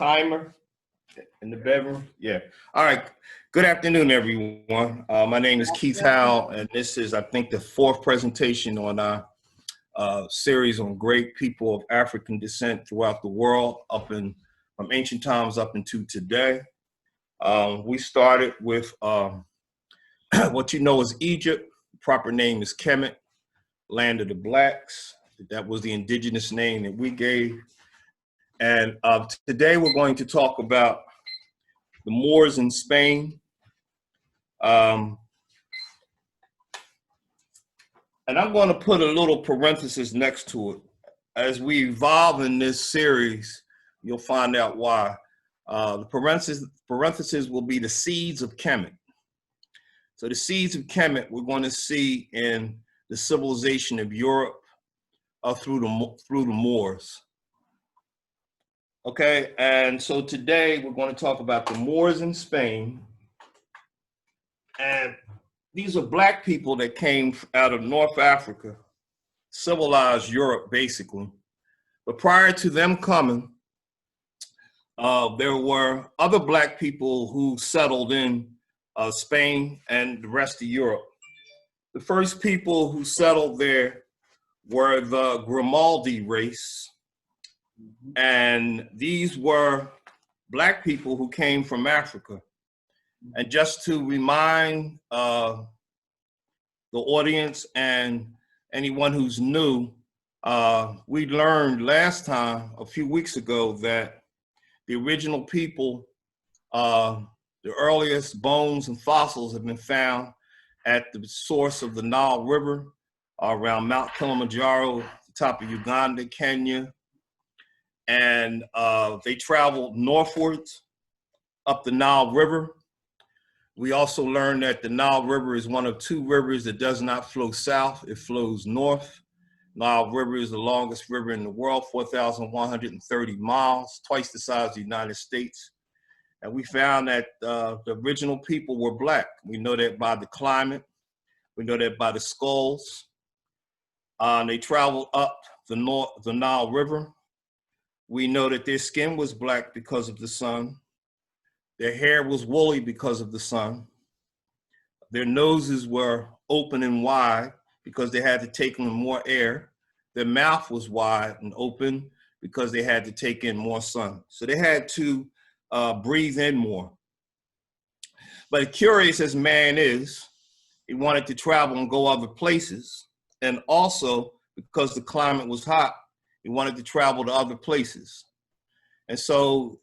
Timer in the bedroom? Yeah. All right. Good afternoon, everyone. My name is Keith Howell, and this is, I think, the fourth presentation on our series on great people of African descent throughout the world, from ancient times up into today. We started with what you know as Egypt. The proper name is Kemet, land of the blacks. That was the indigenous name that we gave. And today we're going to talk about the Moors in Spain. And I'm going to put a little parenthesis next to it. As we evolve in this series, you'll find out why. The parenthesis will be the seeds of Kemet. So the seeds of Kemet we're going to see in the civilization of Europe through the Moors. Okay, and so today we're going to talk about the Moors in Spain. And these are black people that came out of North Africa, civilized Europe, basically. But prior to them coming, there were other black people who settled in Spain and the rest of Europe. The first people who settled there were the Grimaldi race. And these were black people who came from Africa. And just to remind the audience and anyone who's new, we learned last time, a few weeks ago, that the original people, the earliest bones and fossils have been found at the source of the Nile River around Mount Kilimanjaro, the top of Uganda, Kenya. And they traveled northwards up the Nile River. We also learned that the Nile River is one of two rivers that does not flow south, it flows north. Nile River is the longest river in the world, 4,130 miles, twice the size of the United States. And we found that the original people were black. We know that by the climate, we know that by the skulls. They traveled up the Nile River. We know that their skin was black because of the sun. Their hair was woolly because of the sun. Their noses were open and wide because they had to take in more air. Their mouth was wide and open because they had to take in more sun. So they had to breathe in more. But curious as man is, he wanted to travel and go other places. And also, because the climate was hot, he wanted to travel to other places. And so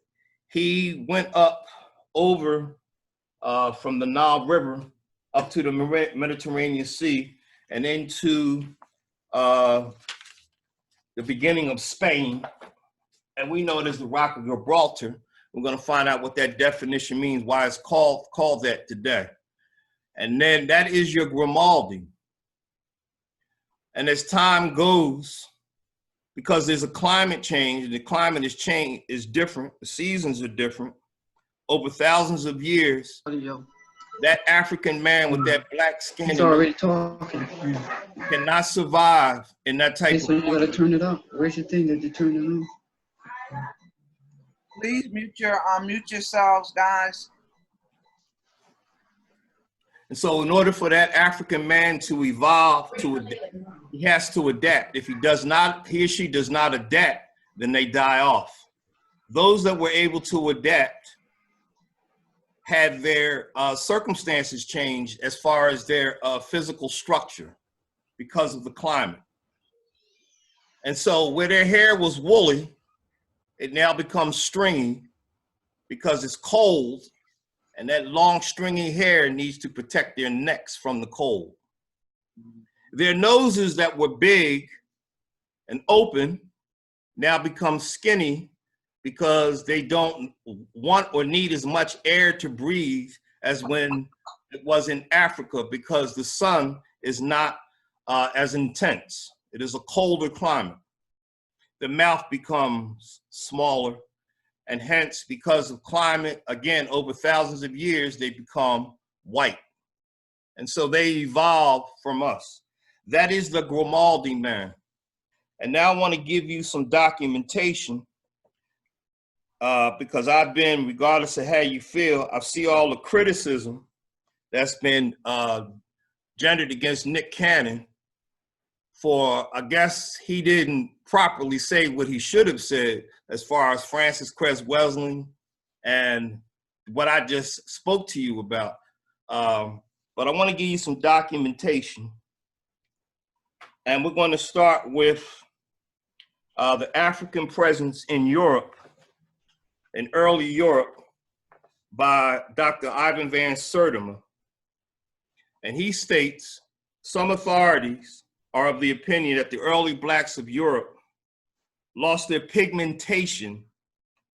he went up over from the Nile River up to the Mediterranean Sea and into the beginning of Spain. And we know it as the Rock of Gibraltar. We're going to find out what that definition means, why it's called that today. And then that is your Grimaldi. And as time goes, because there's a climate change, the climate is different, the seasons are different. Over thousands of years, that African man with that black skin He's already talking. cannot survive in that type So of you gotta turn it up. Where's your thing that you turn it on? Please mute yourselves, guys. And so in order for that African man to evolve, he has to adapt. If he or she does not adapt, then they die off. Those that were able to adapt had their circumstances changed as far as their physical structure because of the climate. And so where their hair was woolly, it now becomes stringy because it's cold. And that long stringy hair needs to protect their necks from the cold. Their noses that were big and open now become skinny because they don't want or need as much air to breathe as when it was in Africa, because the sun is not as intense. It is a colder climate. The mouth becomes smaller. And hence, because of climate, again, over thousands of years, they become white. And so they evolved from us. That is the Grimaldi man. And now I want to give you some documentation because I've been, regardless of how you feel, I see all the criticism that's been gendered against Nick Cannon for, I guess he didn't properly say what he should have said as far as Francis Cress Wesleyan and what I just spoke to you about. But I want to give you some documentation. And we're going to start with the African presence in Europe, in early Europe, by Dr. Ivan van Sertima. And he states, some authorities are of the opinion that the early blacks of Europe lost their pigmentation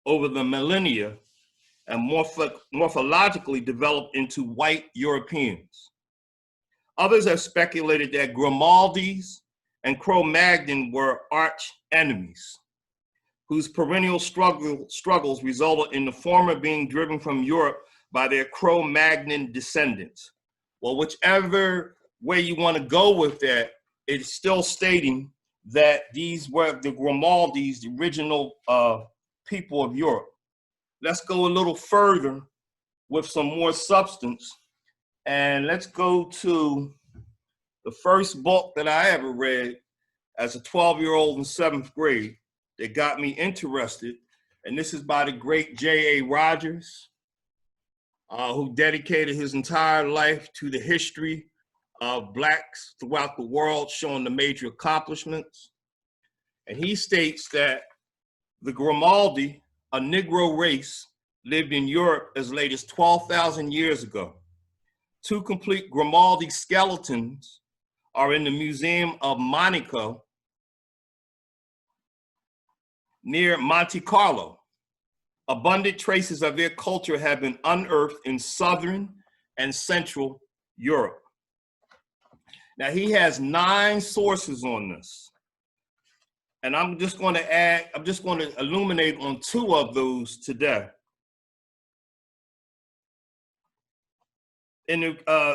over the millennia and morphologically developed into white Europeans. Others have speculated that Grimaldis and Cro-Magnon were arch enemies, whose perennial struggles resulted in the former being driven from Europe by their Cro-Magnon descendants. Well, whichever way you want to go with that, it's still stating that these were the Grimaldis, the original people of Europe. Let's go a little further with some more substance, and let's go to the first book that I ever read as a 12-year-old in 7th grade that got me interested, and this is by the great J.A. Rogers, who dedicated his entire life to the history of blacks throughout the world, showing the major accomplishments. And he states that the Grimaldi, a Negro race, lived in Europe as late as 12,000 years ago. 2 complete Grimaldi skeletons are in the Museum of Monaco near Monte Carlo. Abundant traces of their culture have been unearthed in Southern and Central Europe. Now, he has 9 sources on this. And I'm just going to illuminate on 2 of those today.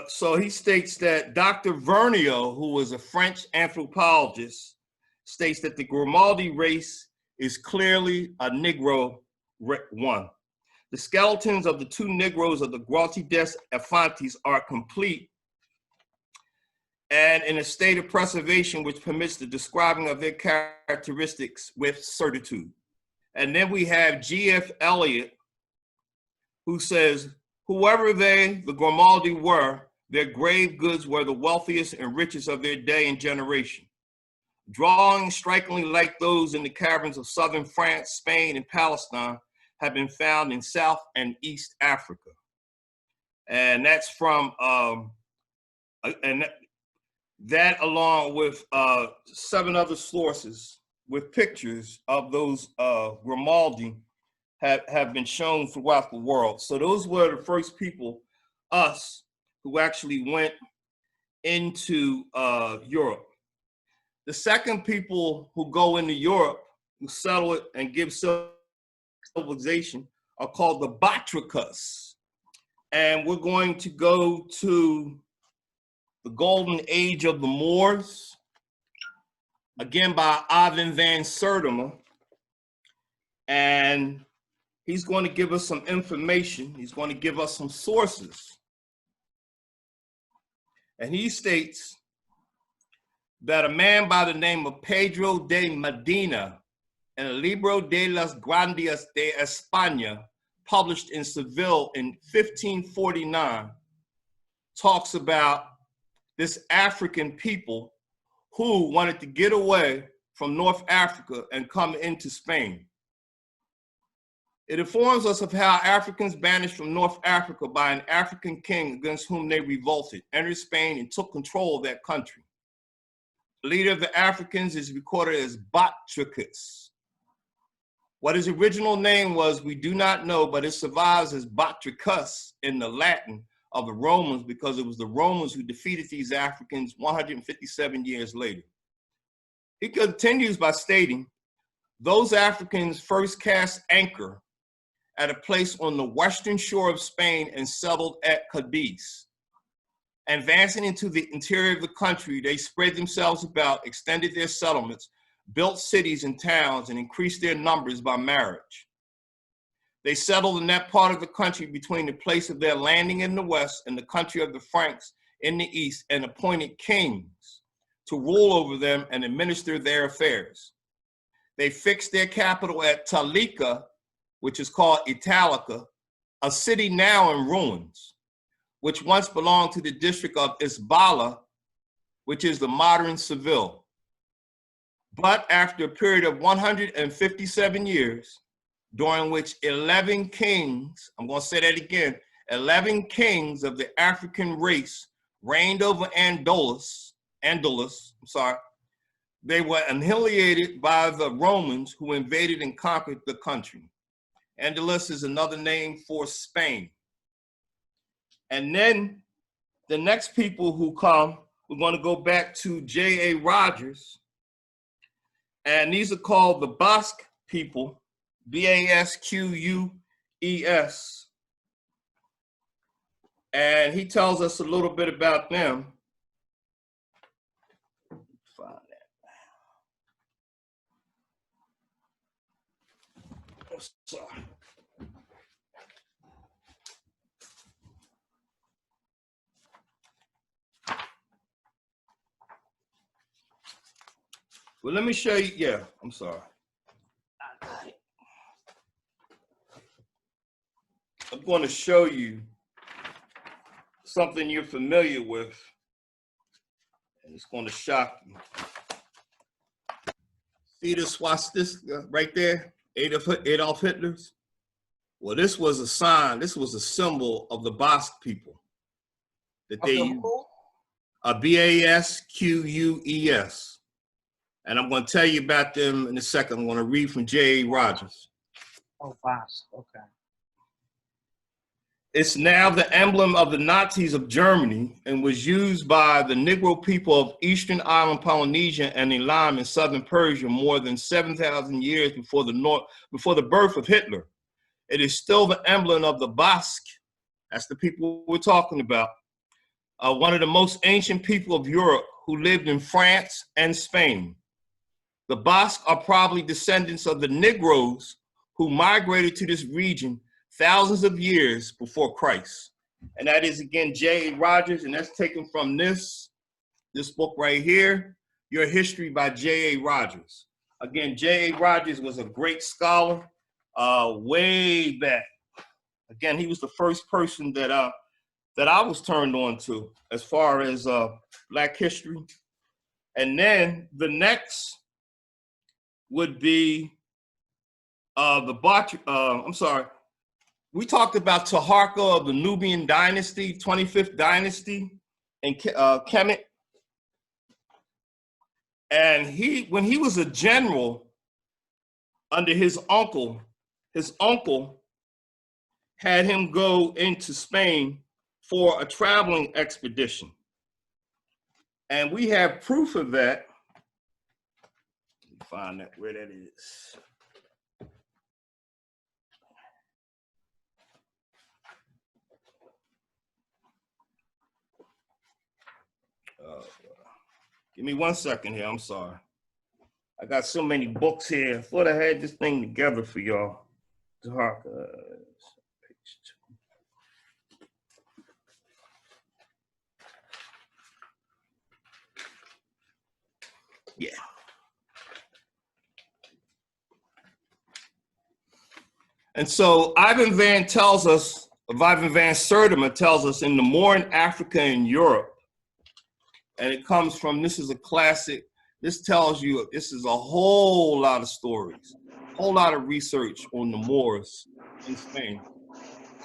So he states that Dr. Vergniaud, who was a French anthropologist, states that the Grimaldi race is clearly a Negro one. The skeletons of the 2 Negroes of the Grotti des Infantes are complete and in a state of preservation which permits the describing of their characteristics with certitude. And then we have G.F. Eliot, who says, whoever they, the Grimaldi, were, their grave goods were the wealthiest and richest of their day and generation. Drawings strikingly like those in the caverns of southern France, Spain, and Palestine have been found in South and East Africa. And that's from, that along with 7 other sources with pictures of those Grimaldi have been shown throughout the world. So those were the first people, us, who actually went into Europe. The second people who go into Europe, who settle it and give civilization, are called the Batricas. And we're going to go to the golden age of the Moors, again by Ivan van Sertima. And he's going to give us some information. He's going to give us some sources. And he states that a man by the name of Pedro de Medina in El Libro de las Grandias de España, published in Seville in 1549, talks about this African people who wanted to get away from North Africa and come into Spain. It informs us of how Africans banished from North Africa by an African king against whom they revolted, entered Spain, and took control of that country. The leader of the Africans is recorded as Batricus. What his original name was, we do not know, but it survives as Batricus in the Latin of the Romans because it was the Romans who defeated these Africans 157 years later. He continues by stating, those Africans first cast anchor at a place on the western shore of Spain and settled at Cadiz. Advancing into the interior of the country, they spread themselves about, extended their settlements, built cities and towns, and increased their numbers by marriage. They settled in that part of the country between the place of their landing in the west and the country of the Franks in the east, and appointed kings to rule over them and administer their affairs. They fixed their capital at Talika, which is called Italica, a city now in ruins, which once belonged to the district of Isbala, which is the modern Seville. But after a period of 157 years, during which 11 kings, I'm going to say that again, 11 kings of the African race reigned over Andalus, they were annihilated by the Romans who invaded and conquered the country. Andalus is another name for Spain. And then the next people who come, we're going to go back to J.A. Rogers. And these are called the Basque people, B-A-S-Q-U-E-S. And he tells us a little bit about them. Find that. Oh, sorry. Well, let me show you. Yeah, I'm sorry. I'm going to show you something you're familiar with, and it's going to shock you. See the swastika right there, Adolf Hitler's? Well, this was a sign, this was a symbol of the Basque people that they used. B-A-S-Q-U-E-S. And I'm going to tell you about them in a second. I'm going to read from J.A. Rogers. Oh, Basque, okay. It's now the emblem of the Nazis of Germany and was used by the Negro people of Eastern Island Polynesia and Elam in southern Persia more than 7,000 years before the birth of Hitler. It is still the emblem of the Basque. That's the people we're talking about. One of the most ancient people of Europe who lived in France and Spain. The Basque are probably descendants of the Negroes who migrated to this region thousands of years before Christ. And that is, again, J.A. Rogers, and that's taken from this book right here, Your History by J.A. Rogers. Again, J.A. Rogers was a great scholar way back. Again, he was the first person that I was turned on to as far as Black history. And then the next would be we talked about Taharqa of the Nubian dynasty, 25th dynasty in Kemet. And when he was a general under his uncle had him go into Spain for a traveling expedition. And we have proof of that. Let me find that where that is. Give me 1 second here, I'm sorry. I got so many books here. I thought I had this thing together for y'all. Page 2. Yeah. And so Ivan Van Sertima tells us in the More in Africa and Europe, and it comes from, this is a classic, this tells you, this is a whole lot of stories, a whole lot of research on the Moors in Spain.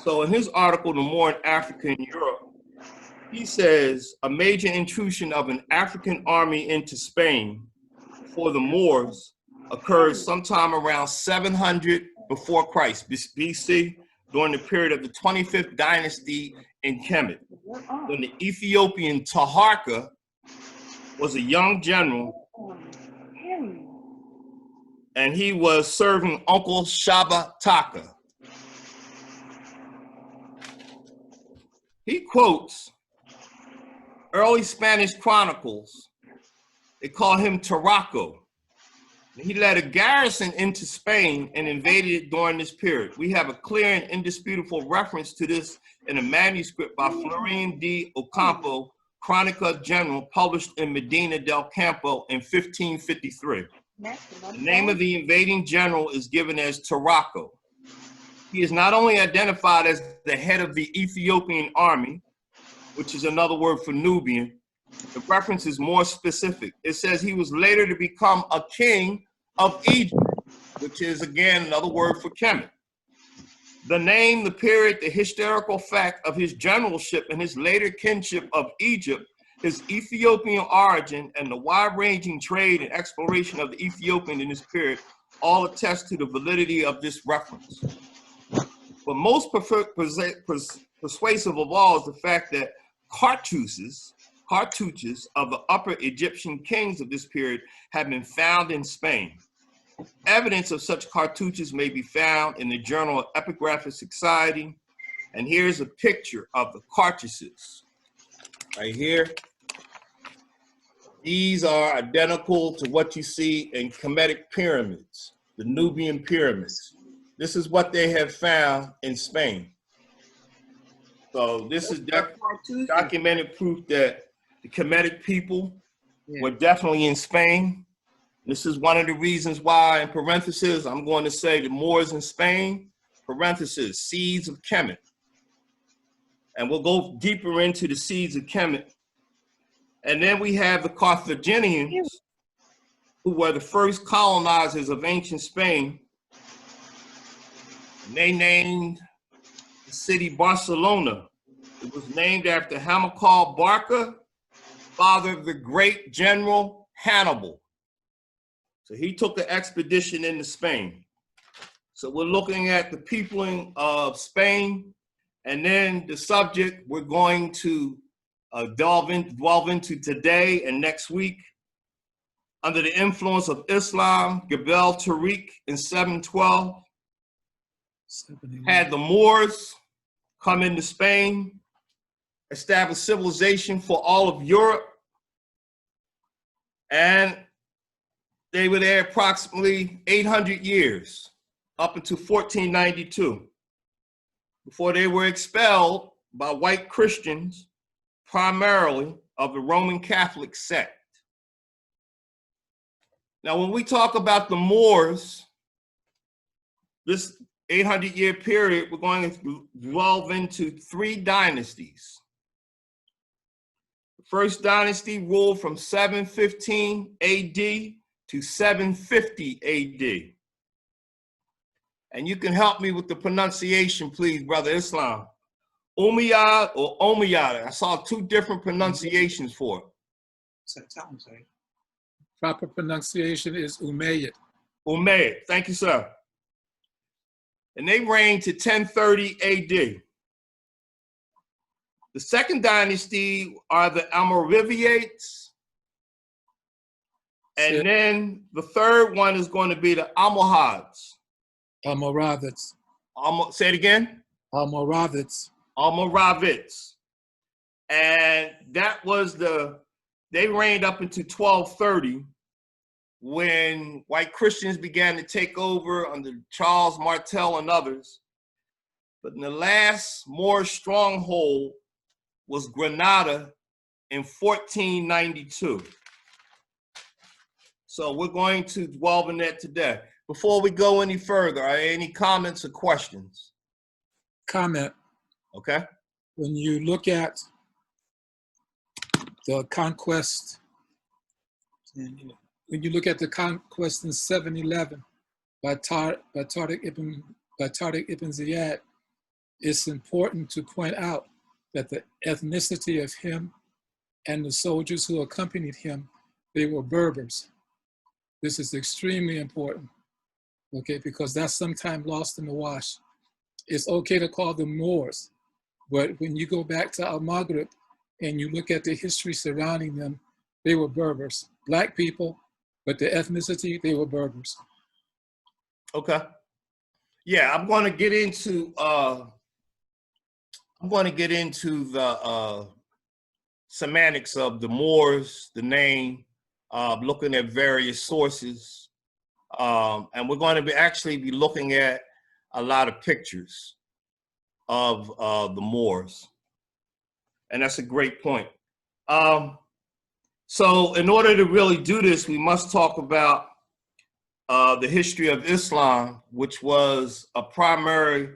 So in his article, The More in Africa and Europe, he says a major intrusion of an African army into Spain for the Moors occurred sometime around 700 before Christ, BC, during the period of the 25th dynasty in Kemet, when the Ethiopian Taharqa was a young general, and he was serving Uncle Shabataka. He quotes early Spanish chronicles. They call him Tarraco. He led a garrison into Spain and invaded it during this period. We have a clear and indisputable reference to this in a manuscript by Florian de Ocampo, Chronica General, published in Medina del Campo in 1553. The name of the invading general is given as Tarako. He is not only identified as the head of the Ethiopian army, which is another word for Nubian. The reference is more specific. It says he was later to become a king of Egypt, which is again another word for Kemet. The name, the period, the historical fact of his generalship and his later kinship of Egypt, his Ethiopian origin, and the wide-ranging trade and exploration of the Ethiopian in this period all attest to the validity of this reference. But most persuasive of all is the fact that cartouches of the upper Egyptian kings of this period have been found in Spain. Evidence of such cartouches may be found in the Journal of Epigraphic Society. And here's a picture of the cartouches right here. These are identical to what you see in Kemetic pyramids, the Nubian pyramids. This is what they have found in Spain. So this is documented proof that the Kemetic people were definitely in Spain. This is one of the reasons why, in parentheses, I'm going to say the Moors in Spain, parentheses, seeds of Kemet. And we'll go deeper into the seeds of Kemet. And then we have the Carthaginians, who were the first colonizers of ancient Spain. And they named the city Barcelona. It was named after Hamilcar Barca, father of the great general Hannibal. So he took an expedition into Spain. So we're looking at the peopling of Spain, and then the subject we're going to delve into today and next week. Under the influence of Islam, Gebel Tariq in 712 had the Moors come into Spain, establish civilization for all of Europe, and they were there approximately 800 years, up until 1492, before they were expelled by white Christians, primarily of the Roman Catholic sect. Now, when we talk about the Moors, this 800-year period, we're going to delve into 3 dynasties. The first dynasty ruled from 715 AD to 750 AD. And you can help me with the pronunciation, please, Brother Islam. Umayyad or Umayyad? I saw 2 different pronunciations for it. Proper pronunciation is Umayyad. Umayyad, thank you, sir. And they reigned to 1030 AD. The second dynasty are the Almoravides. And then the third one is going to be the Almohads. Almoravids. Say it again? Almoravids. Almoravids. And that was they reigned up into 1230 when white Christians began to take over under Charles Martel and others. But in the last Moorish stronghold was Granada in 1492. So we're going to delve in that today. Before we go any further, are there any comments or questions? Comment. Okay. When you look at the conquest, when you look at the conquest in 711 by Tariq ibn Ziyad, it's important to point out that the ethnicity of him and the soldiers who accompanied him, they were Berbers. This is extremely important, okay, because that's sometimes lost in the wash. It's okay to call them Moors, but when you go back to Al-Maghrib and you look at the history surrounding them, they were Berbers, black people, but the ethnicity, they were Berbers. Okay. Yeah, I'm going to get into the semantics of the Moors, the name, looking at various sources. And we're going to be actually be looking at a lot of pictures of the Moors. And that's a great point. So in order to really do this, we must talk about the history of Islam, which was a primary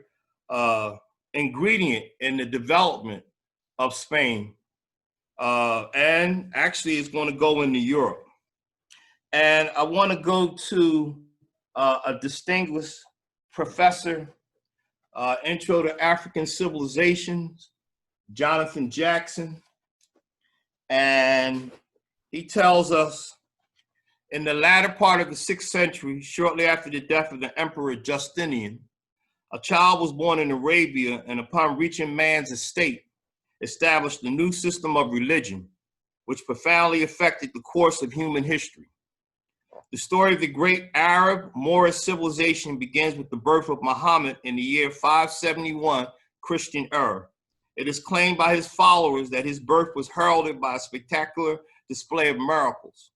ingredient in the development of Spain. And actually it's going to go into Europe. And I want to go to a distinguished professor, Intro to African Civilizations, Jonathan Jackson. And he tells us, in the latter part of the 6th century, shortly after the death of the Emperor Justinian, a child was born in Arabia, and upon reaching man's estate, established a new system of religion, which profoundly affected the course of human history. The story of the great Arab Moorish civilization begins with the birth of Muhammad in the year 571 Christian era. It is claimed by his followers that his birth was heralded by a spectacular display of miracles.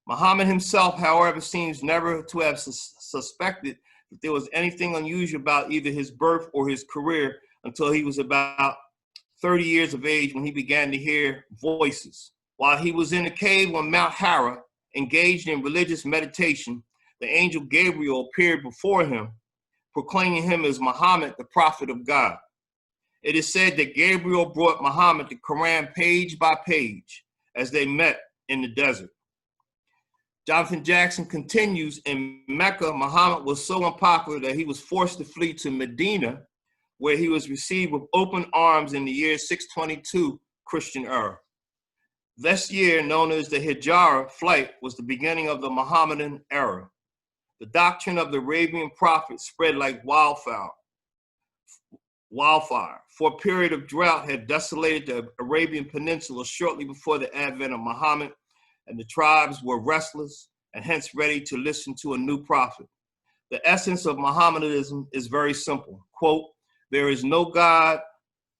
Muhammad himself, however, seems never to have suspected that there was anything unusual about either his birth or his career until he was about 30 years of age, when he began to hear voices. While he was in a cave on Mount Hara, engaged in religious meditation, the angel Gabriel appeared before him, proclaiming him as Muhammad, the prophet of God. It is said that Gabriel brought Muhammad the Quran page by page as they met in the desert. Jonathan Jackson continues, in Mecca, Muhammad was so unpopular that he was forced to flee to Medina, where he was received with open arms in the year 622 Christian era. This year, known as the Hijra flight, was the beginning of the Mohammedan era. The doctrine of the Arabian prophet spread like wildfire, for a period of drought had desolated the Arabian Peninsula shortly before the advent of Muhammad, and the tribes were restless and hence ready to listen to a new prophet. The essence of Mohammedanism is very simple. Quote, there is no God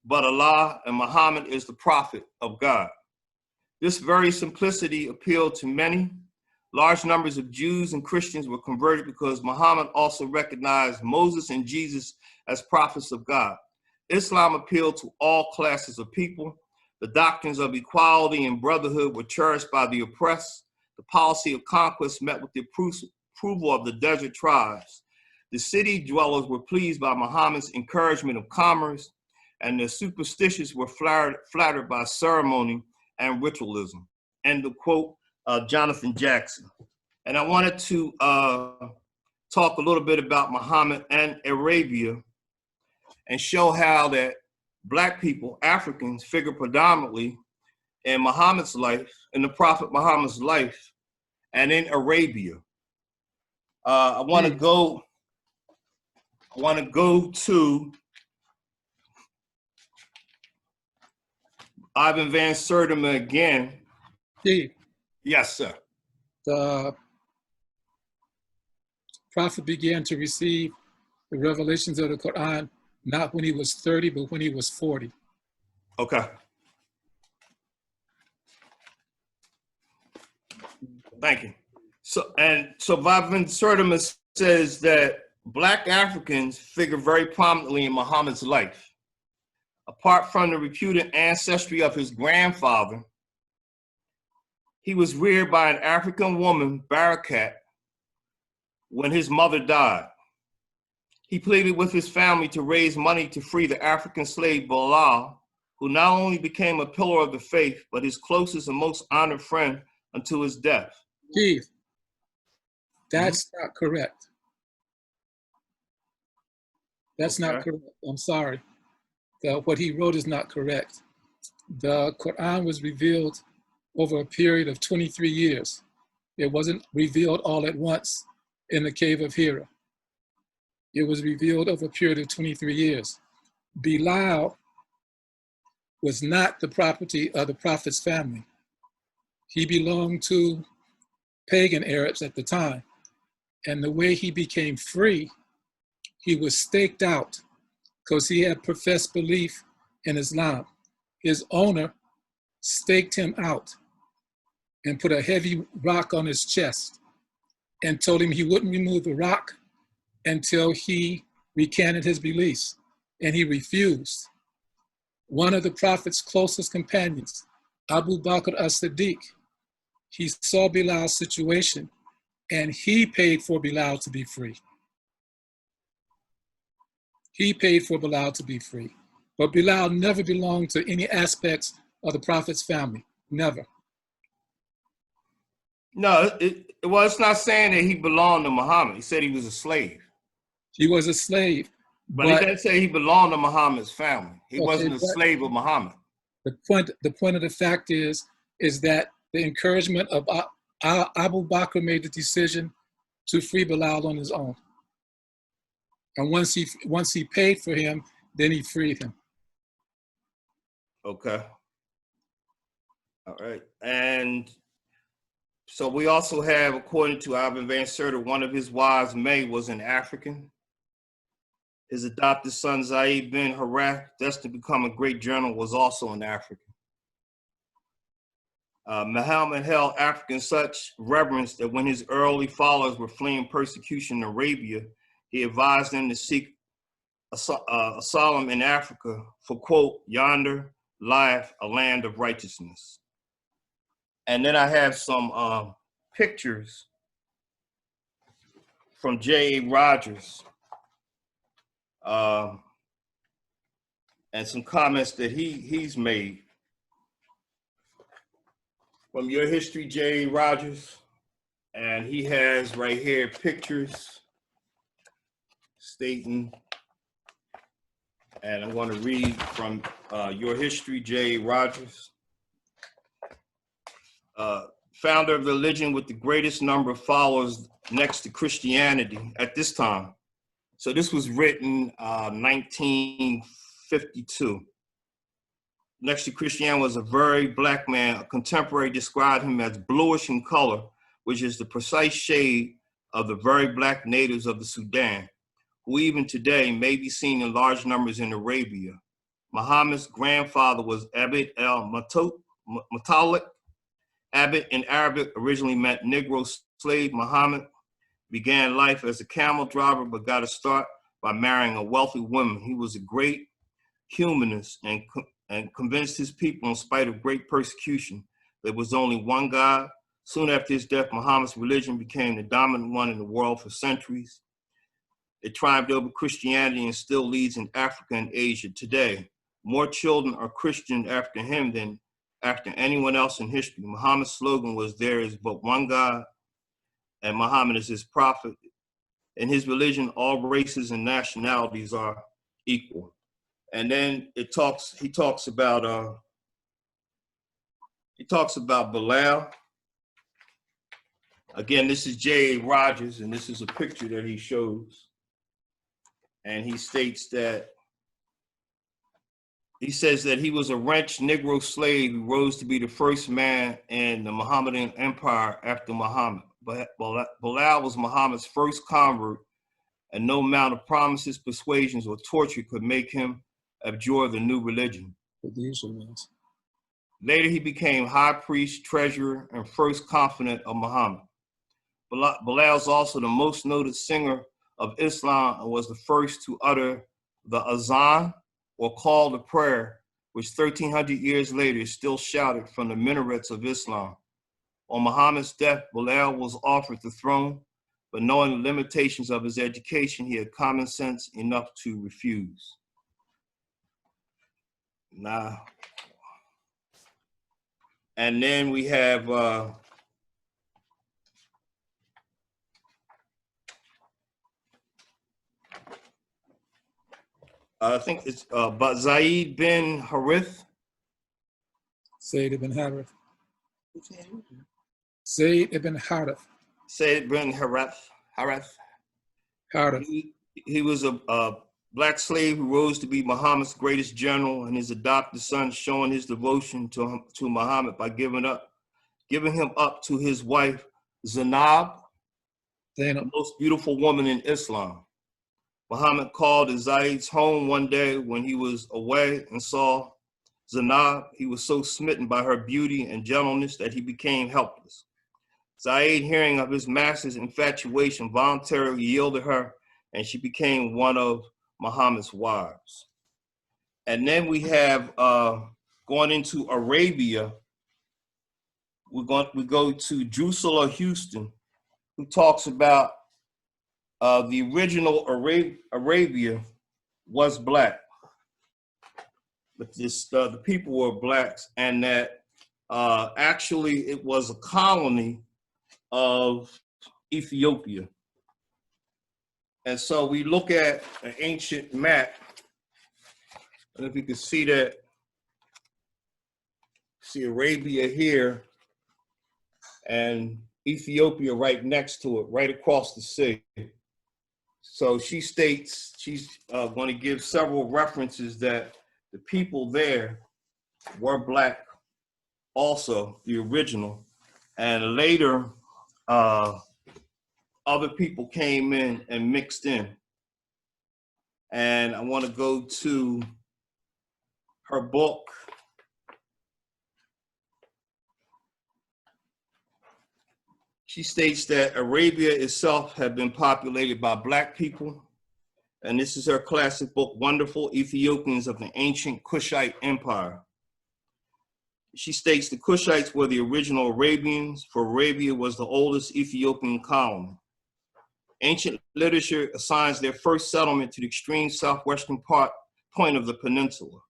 but Allah, and Muhammad is the prophet of God. This very simplicity appealed to many. Large numbers of Jews and Christians were converted because Muhammad also recognized Moses and Jesus as prophets of God. Islam appealed to all classes of people. The doctrines of equality and brotherhood were cherished by the oppressed. The policy of conquest met with the approval of the desert tribes. The city dwellers were pleased by Muhammad's encouragement of commerce, and the superstitious were flattered by ceremony and ritualism. End of quote, Jonathan Jackson. And I wanted to talk a little bit about Muhammad and Arabia and show how that Black people, Africans, figure predominantly in Muhammad's life, in the Prophet Muhammad's life, and in Arabia. I want to go to Ivan Van Sertima again. Steve, Yes, sir. the prophet began to receive the revelations of the Quran not when he was 30, but when he was 40. Okay. Thank you. So Ivan Sertima says that Black Africans figure very prominently in Muhammad's life. Apart from the reputed ancestry of his grandfather, he was reared by an African woman, Barakat, when his mother died. He pleaded with his family to raise money to free the African slave Bilal, who not only became a pillar of the faith, but his closest and most honored friend until his death. Steve, that's not correct. That's not correct. I'm sorry. What he wrote is not correct. The Quran was revealed over a period of 23 years. It wasn't revealed all at once in the cave of Hira. It was revealed over a period of 23 years. Bilal was not the property of the Prophet's family. He belonged to pagan Arabs at the time. And the way he became free, he was staked out because he had professed belief in Islam. His owner staked him out and put a heavy rock on his chest and told him he wouldn't remove the rock until he recanted his beliefs, and he refused. One of the Prophet's closest companions, Abu Bakr as-Siddiq, he saw Bilal's situation, and he paid for Bilal to be free. He paid for Bilal to be free. But Bilal never belonged to any aspects of the Prophet's family, never. No, it's not saying that he belonged to Muhammad. He said he was a slave. He was a slave. But he didn't say he belonged to Muhammad's family. He Okay, wasn't a slave of Muhammad. The point of the fact is that the encouragement of Abu Bakr made the decision to free Bilal on his own. And once he paid for him, then he freed him. Okay. All right. And so we also have, according to Ibn Van Serter, one of his wives, May, was an African. His adopted son, Zaid bin Harith, destined to become a great general, was also an African. Muhammad held Africans such reverence that when his early followers were fleeing persecution in Arabia, he advised them to seek asylum in Africa, for, quote, yonder lieth a land of righteousness. And then I have some pictures from J.A. Rogers and some comments that he's made. From Your History, J.A. Rogers, and he has right here pictures stating, and I'm going to read from Your History, J.A. Rogers. Founder of the religion with the greatest number of followers next to Christianity at this time. So this was written 1952. Next to Christianity was a very black man. A contemporary described him as bluish in color, which is the precise shade of the very black natives of the Sudan, who even today may be seen in large numbers in Arabia. Muhammad's grandfather was Abd al-Muttalib. Abd in Arabic originally meant Negro slave. Muhammad began life as a camel driver, but got a start by marrying a wealthy woman. He was a great humanist and convinced his people, in spite of great persecution, there was only one God. Soon after his death, Muhammad's religion became the dominant one in the world for centuries. It triumphed over Christianity and still leads in Africa and Asia today. More children are Christian after him than after anyone else in history. Muhammad's slogan was, there is but one God, and Muhammad is his prophet. In his religion, all races and nationalities are equal. And then he talks about Bilal. Again, this is J.A. Rogers, and this is a picture that he shows. And he states that, he says that he was a wrenched Negro slave who rose to be the first man in the Mohammedan empire after Muhammad. But Bilal was Muhammad's first convert, and no amount of promises, persuasions, or torture could make him abjure the new religion. Later, he became high priest, treasurer, and first confidant of Muhammad. Bilal is also the most noted singer of Islam and was the first to utter the azan, or call to prayer, which 1,300 years later is still shouted from the minarets of Islam. On Muhammad's death, Bilal was offered the throne, but knowing the limitations of his education, he had common sense enough to refuse. Nah. And then we have I think it's Zaid bin Harith. Zayd ibn Harith. Zayd ibn Harith. Zaid bin Harith. Harith. He was a black slave who rose to be Muhammad's greatest general, and his adopted son showing his devotion to Muhammad by giving him up to his wife, Zainab, the most beautiful woman in Islam. Muhammad called at Zaid's home one day when he was away and saw Zainab. He was so smitten by her beauty and gentleness that he became helpless. Said, hearing of his master's infatuation, voluntarily yielded her, and she became one of Muhammad's wives. And then we have going into Arabia. We go to Drusilla Houston, who talks about the original Arabia was black, but the people were blacks, and that actually it was a colony of Ethiopia. And so we look at an ancient map, and if you can see that, see Arabia here and Ethiopia right next to it, right across the sea. So she states she's going to give several references that the people there were black also, the original, and later other people came in and mixed in. And I want to go to her book. She states that Arabia itself had been populated by black people. And this is her classic book, Wonderful Ethiopians of the Ancient Kushite Empire. She states the Kushites were the original Arabians, for Arabia was the oldest Ethiopian colony. Ancient literature assigns their first settlement to the extreme southwestern point of the peninsula.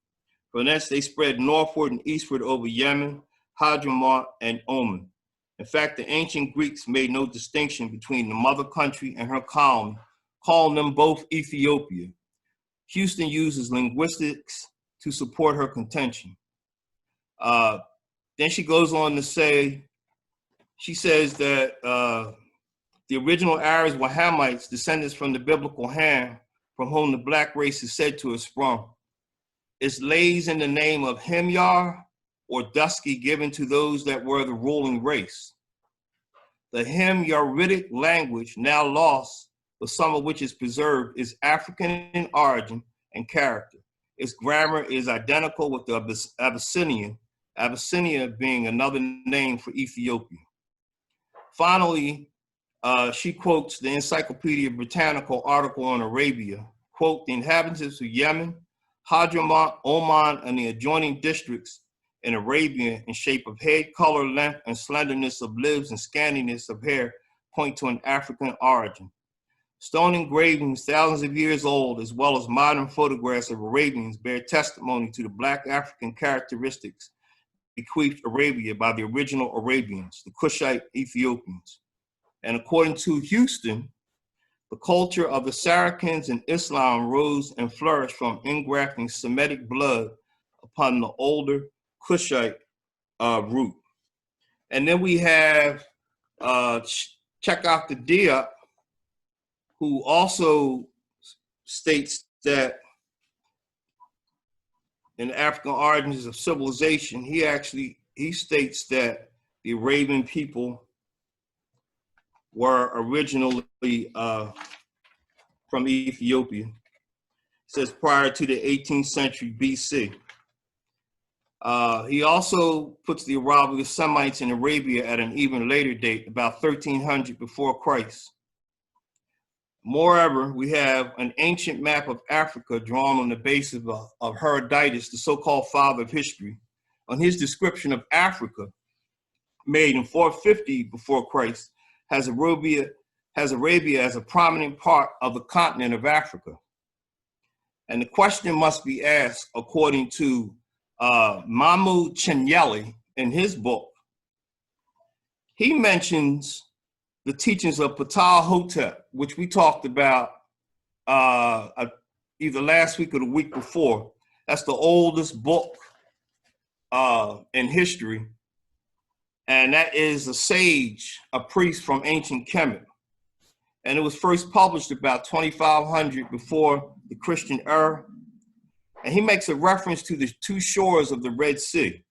From thence they spread northward and eastward over Yemen, Hadramaut, and Oman. In fact, the ancient Greeks made no distinction between the mother country and her colony, calling them both Ethiopia. Houston uses linguistics to support her contention. Then she goes on to say, she says that the original Arabs were Hamites, descendants from the biblical Ham, from whom the black race is said to have sprung. It lays in the name of Himyar, or Dusky, given to those that were the ruling race. The Himyaritic language, now lost, but some of which is preserved, is African in origin and character. Its grammar is identical with the Abyssinian, Abyssinia being another name for Ethiopia. Finally, she quotes the Encyclopedia Britannica article on Arabia, quote, the inhabitants of Yemen, Hadramaut, Oman, and the adjoining districts in Arabia in shape of head color, length, and slenderness of limbs and scantiness of hair point to an African origin. Stone engravings thousands of years old, as well as modern photographs of Arabians, bear testimony to the black African characteristics bequeathed Arabia by the original Arabians, the Kushite Ethiopians. And according to Houston, the culture of the Saracens and Islam rose and flourished from ingrafting Semitic blood upon the older Kushite root. And then we have check out the Diop, who also states that in the African origins of civilization, he states that the Arabian people were originally from Ethiopia. It says prior to the 18th century BC. He also puts the arrival of the Semites in Arabia at an even later date, about 1300 before Christ. Moreover, we have an ancient map of Africa drawn on the basis of Herodotus, the so-called father of history, on his description of Africa, made in 450 before Christ, has Arabia as a prominent part of the continent of Africa. And the question must be asked, according to Mahmoud Chinyeli in his book. He mentions the teachings of Ptah-hotep, which we talked about either last week or the week before. That's the oldest book in history. And that is a sage, a priest from ancient Kemet. And it was first published about 2500 before the Christian era. And he makes a reference to the two shores of the Red Sea,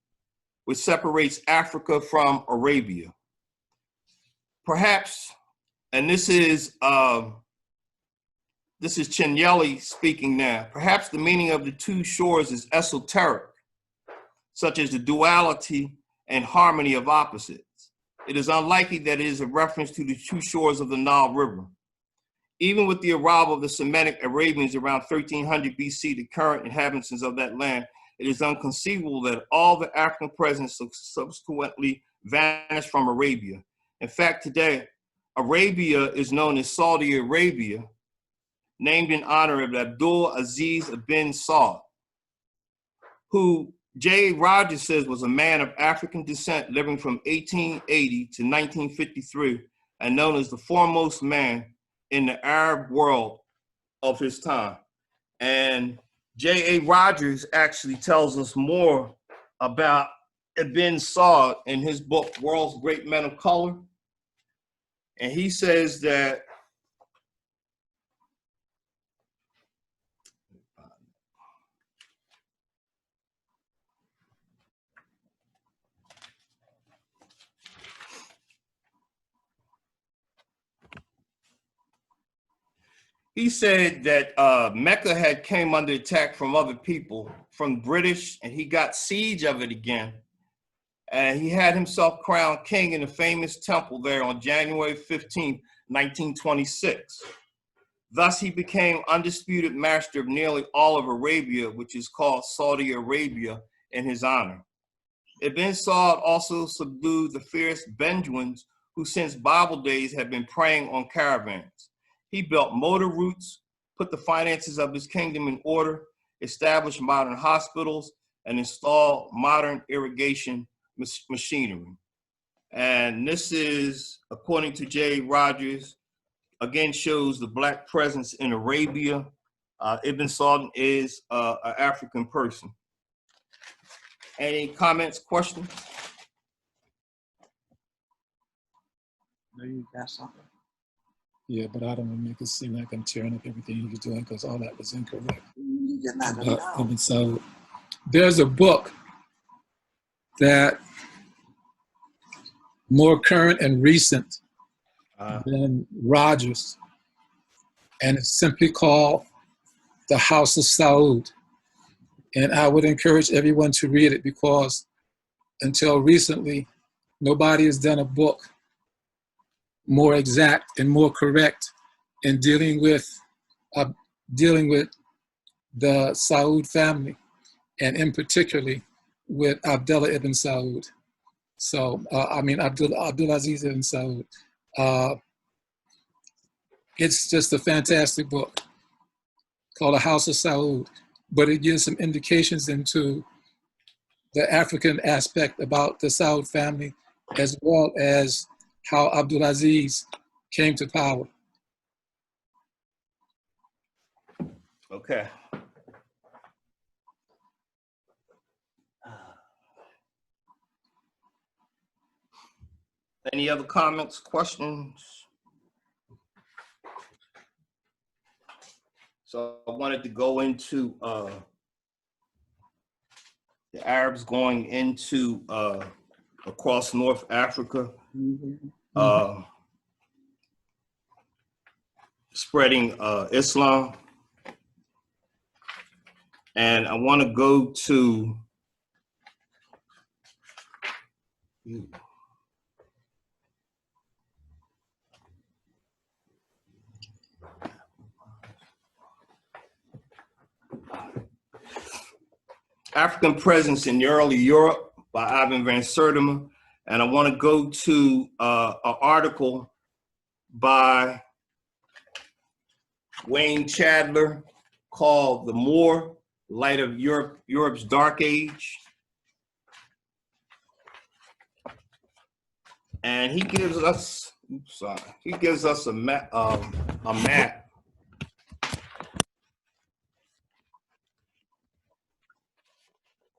which separates Africa from Arabia. Perhaps, and this is Chinyeli speaking now, perhaps the meaning of the two shores is esoteric, such as the duality and harmony of opposites. it is unlikely that it is a reference to the two shores of the Nile River. Even with the arrival of the Semitic Arabians around 1300 BC, the current inhabitants of that land, it is inconceivable that all the African presence subsequently vanished from Arabia. In fact, today, Arabia is known as Saudi Arabia, named in honor of Abdul Aziz bin Saud, who J. Rogers says was a man of African descent living from 1880 to 1953 and known as the foremost man in the Arab world of his time. And J.A. Rogers actually tells us more about Ibn Saud in his book, World's Great Men of Color. And he says that Mecca had came under attack from other people, from British, and he got siege of it again. And he had himself crowned king in the famous temple there on January 15, 1926. Thus, he became undisputed master of nearly all of Arabia, which is called Saudi Arabia in his honor. Ibn Saud also subdued the fierce Bedouins who since Bible days had been preying on caravans. He built motor routes, put the finances of his kingdom in order, established modern hospitals, and installed modern irrigation machinery. And this is, according to J. Rogers, again shows the Black presence in Arabia. Ibn Saud is an African person. Any comments, questions? No, you got something. Yeah, but I don't want to make it seem like I'm tearing up everything he was doing because all that was incorrect. You're not gonna know. And so there's a book that more current and recent than Rogers, and it's simply called The House of Saud. And I would encourage everyone to read it because until recently, nobody has done a book more exact and more correct in dealing with the Saud family, and in particularly with Abdullah ibn Saud. So, Abdulaziz ibn Saud. It's just a fantastic book called The House of Saud, but it gives some indications into the African aspect about the Saud family, as well as how Abdulaziz came to power. Okay. Any other comments, questions? So I wanted to go into the Arabs going into across North Africa, spreading Islam. And I want to go to African Presence in the Early Europe by Ivan van Sertima. And I want to go to an article by Wayne Chandler called The Moor, Light of Europe's Dark Age. And he gives us, a map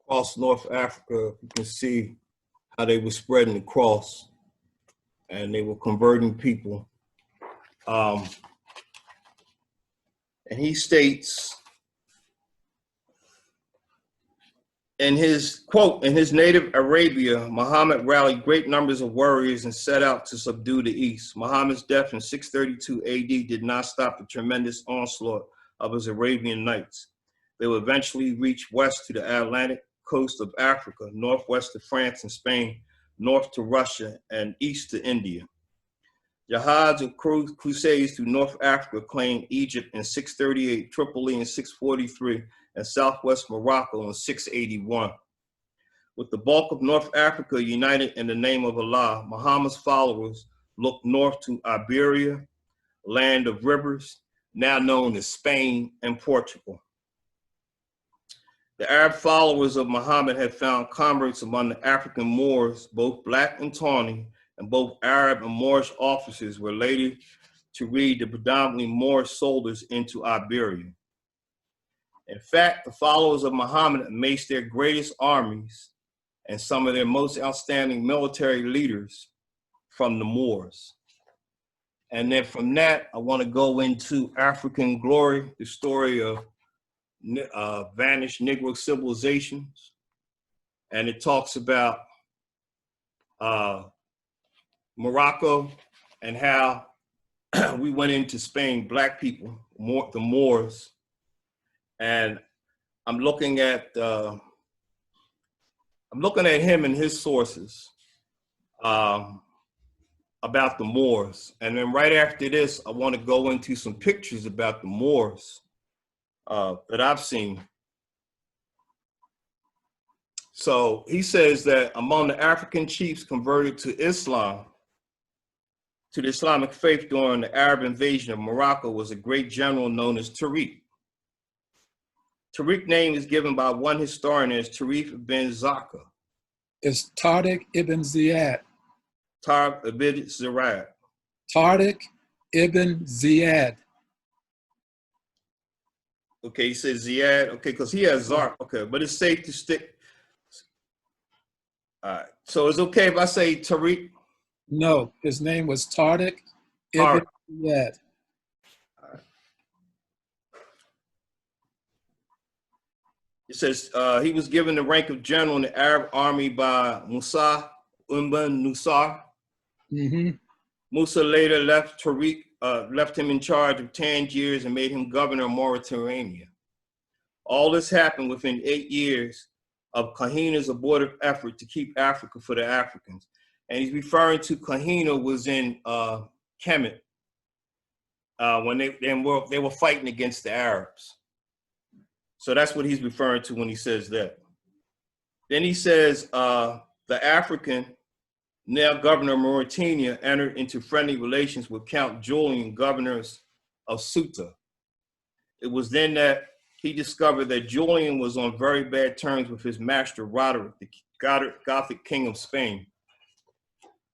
across North Africa. You can see how they were spreading across and they were converting people. And he states in his quote, in his native Arabia, Muhammad rallied great numbers of warriors and set out to subdue the East. Muhammad's death in 632 AD did not stop the tremendous onslaught of his Arabian knights. They would eventually reach west to the Atlantic coast of Africa, northwest of France and Spain, north to Russia and east to India. Jihads and crusades through North Africa claimed Egypt in 638, Tripoli in 643, and southwest Morocco in 681. With the bulk of North Africa united in the name of Allah, Muhammad's followers looked north to Iberia, land of rivers, now known as Spain and Portugal. The Arab followers of Muhammad had found converts among the African Moors, both black and tawny, and both Arab and Moorish officers were later to lead the predominantly Moorish soldiers into Iberia. In fact, the followers of Muhammad amazed their greatest armies and some of their most outstanding military leaders from the Moors. And then from that, I want to go into African glory, the story of vanished Negro civilizations. And it talks about Morocco and how we went into Spain, black people, the Moors. And I'm looking at him and his sources about the Moors. And then right after this, I want to go into some pictures about the Moors that I've seen. So he says that among the African chiefs converted to Islam, to the Islamic faith during the Arab invasion of Morocco was a great general known as Tariq. Tariq's name is given by one historian as Tariq ibn Zaka. It's Tariq ibn Ziyad. Tariq ibn Ziyad. Tariq ibn Ziyad. Okay, he says Ziyad. Okay, because he has Zarq. Okay, but it's safe to stick. All right. So it's okay if I say Tariq? No, his name was Tariq ibn Ziyad. It says he was given the rank of general in the Arab army by Musa ibn Nusar. Musa later left Tariq, left him in charge of Tangiers and made him governor of Mauritania. All this happened within 8 years of Kahina's abortive effort to keep Africa for the Africans. And he's referring to Kahina was in Camden when they were fighting against the Arabs. So that's what he's referring to when he says that. Then he says the African, now governor of Mauritania, entered into friendly relations with Count Julian, governors of Ceuta. It was then that he discovered that Julian was on very bad terms with his master, Roderick, the Gothic king of Spain.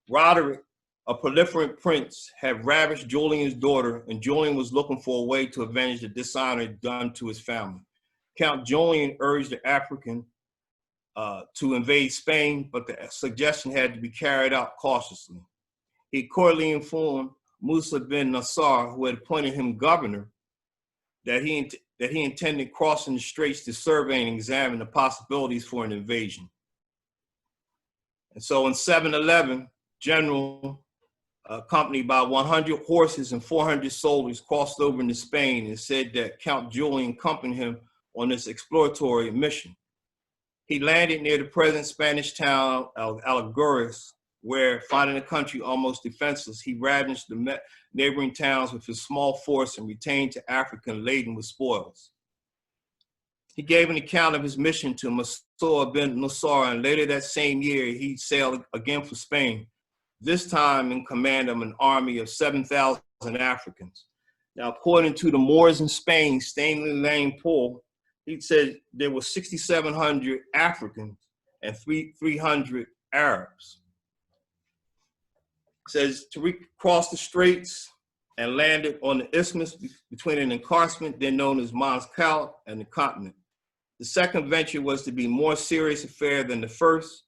Roderick, a prolific prince, had ravished Julian's daughter, and Julian was looking for a way to avenge the dishonor done to his family. Count Julian urged the African to invade Spain, but the suggestion had to be carried out cautiously. He coyly informed Musa bin Nasser, who had appointed him governor, that he intended crossing the straits to survey and examine the possibilities for an invasion. And so in 711, General, accompanied by 100 horses and 400 soldiers, crossed over into Spain and said that Count Julian accompanied him on this exploratory mission. He landed near the present Spanish town of Algeciras, where, finding the country almost defenseless, he ravaged the neighboring towns with his small force and returned to Africa laden with spoils. He gave an account of his mission to Masjidunnur bin Nasar, and later that same year, he sailed again for Spain, this time in command of an army of 7,000 Africans. Now, according to the Moors in Spain, Stanley Lane Poole, he said there were 6,700 Africans and 300 Arabs. It says Tariq crossed the straits and landed on the isthmus between an encampment then known as Masjidunnur and the continent. The second venture was to be a more serious affair than the first.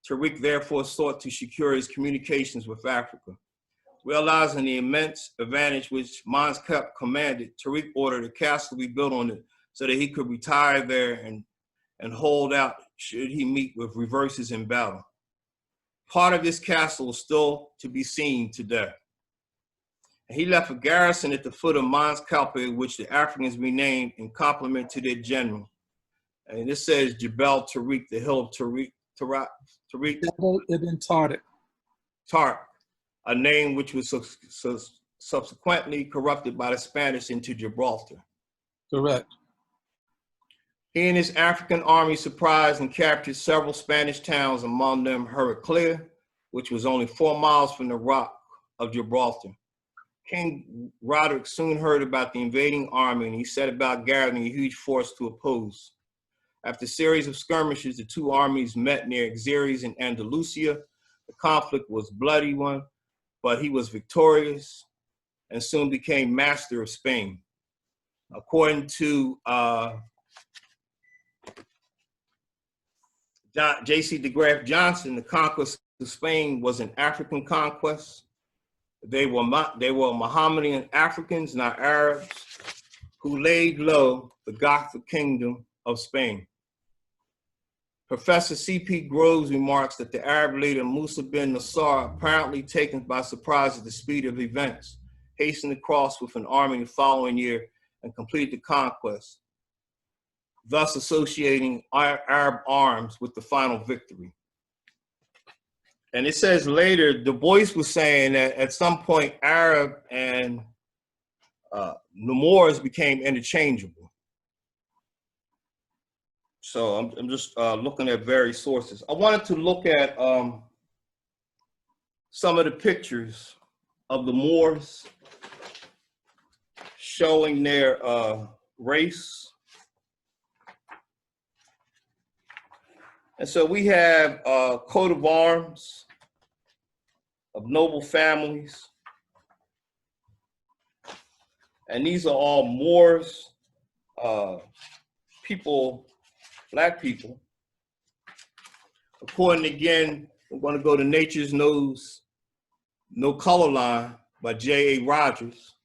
Tariq therefore sought to secure his communications with Africa. Realizing the immense advantage which Masjidunnur commanded, Tariq ordered a castle to be built on it so that he could retire there and hold out should he meet with reverses in battle. Part of this castle is still to be seen today. And he left a garrison at the foot of Masjidunnur, which the Africans renamed in compliment to their general. And this says Jebel Tariq, the hill of Tariq, Tariq Jabal ibn Tariq. Tark, a name which was subsequently corrupted by the Spanish into Gibraltar. Correct. He and his African army surprised and captured several Spanish towns, among them Heraclea, which was only 4 miles from the Rock of Gibraltar. King Roderick soon heard about the invading army, and he set about gathering a huge force to oppose. After a series of skirmishes, the two armies met near Xeres in Andalusia. The conflict was a bloody one, but he was victorious and soon became master of Spain. According to J.C. DeGraff Johnson, the conquest of Spain was an African conquest. They were Mohammedan Africans, not Arabs, who laid low the Gothic kingdom of Spain. Professor C.P. Groves remarks that the Arab leader Musa bin Nasser, apparently taken by surprise at the speed of events, hastened across with an army the following year and completed the conquest, thus associating Arab arms with the final victory. And it says later, Du Bois was saying that at some point, Arab and the Moors became interchangeable. So I'm just looking at various sources. I wanted to look at some of the pictures of the Moors showing their race. And so we have a coat of arms of noble families. And these are all Moors, people, Black people. According again, we're going to go to Nature's Knows No Color Line by J.A. Rogers.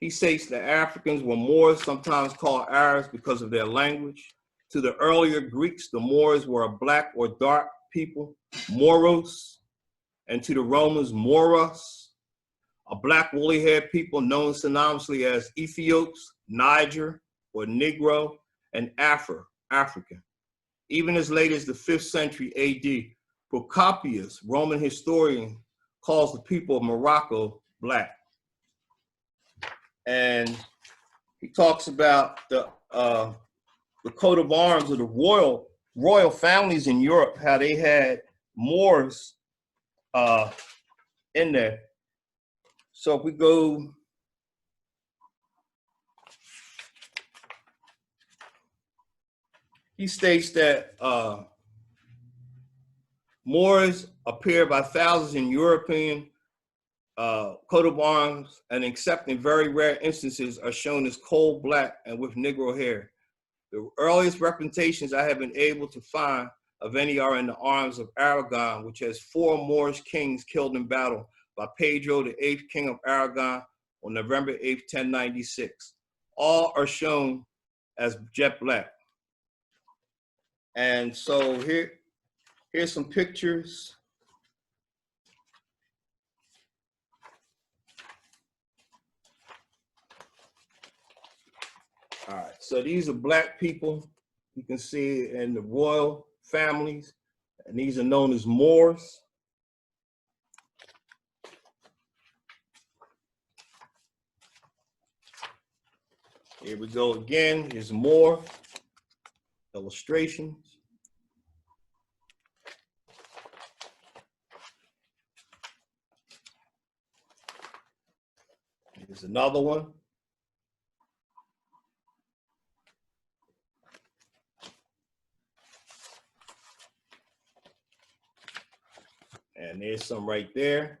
He states that Africans were Moors, sometimes called Arabs because of their language. To the earlier Greeks, the Moors were a black or dark people, Moros, and to the Romans, Moros, a black woolly-haired people known synonymously as Ethiops, Niger, or Negro, and Afro, African. Even as late as the 5th century AD, Procopius, Roman historian, calls the people of Morocco Black. And he talks about the coat of arms of the royal families in Europe, how they had Moors in there. So if we go, he states that Moors appear by thousands in European coat of arms, and except in very rare instances are shown as coal black and with Negro hair. The earliest representations I have been able to find of any are in the arms of Aragon, which has 4 Moorish kings killed in battle by Pedro, the 8th king of Aragon, on November 8th, 1096. All are shown as jet black. And so here's some pictures. All right, so these are Black people. You can see in the royal families, and these are known as Moors. Here we go again. Here's more illustrations. Here's another one. And there's some right there.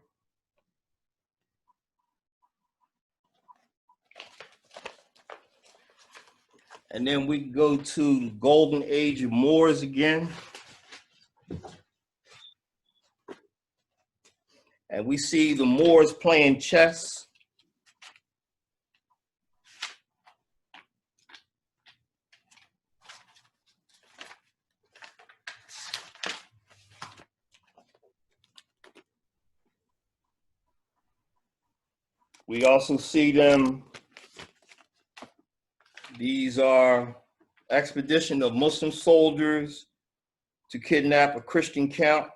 And then we go to the golden age of Moors again. And we see the Moors playing chess. We also see them, these are expedition of Muslim soldiers to kidnap a Christian count.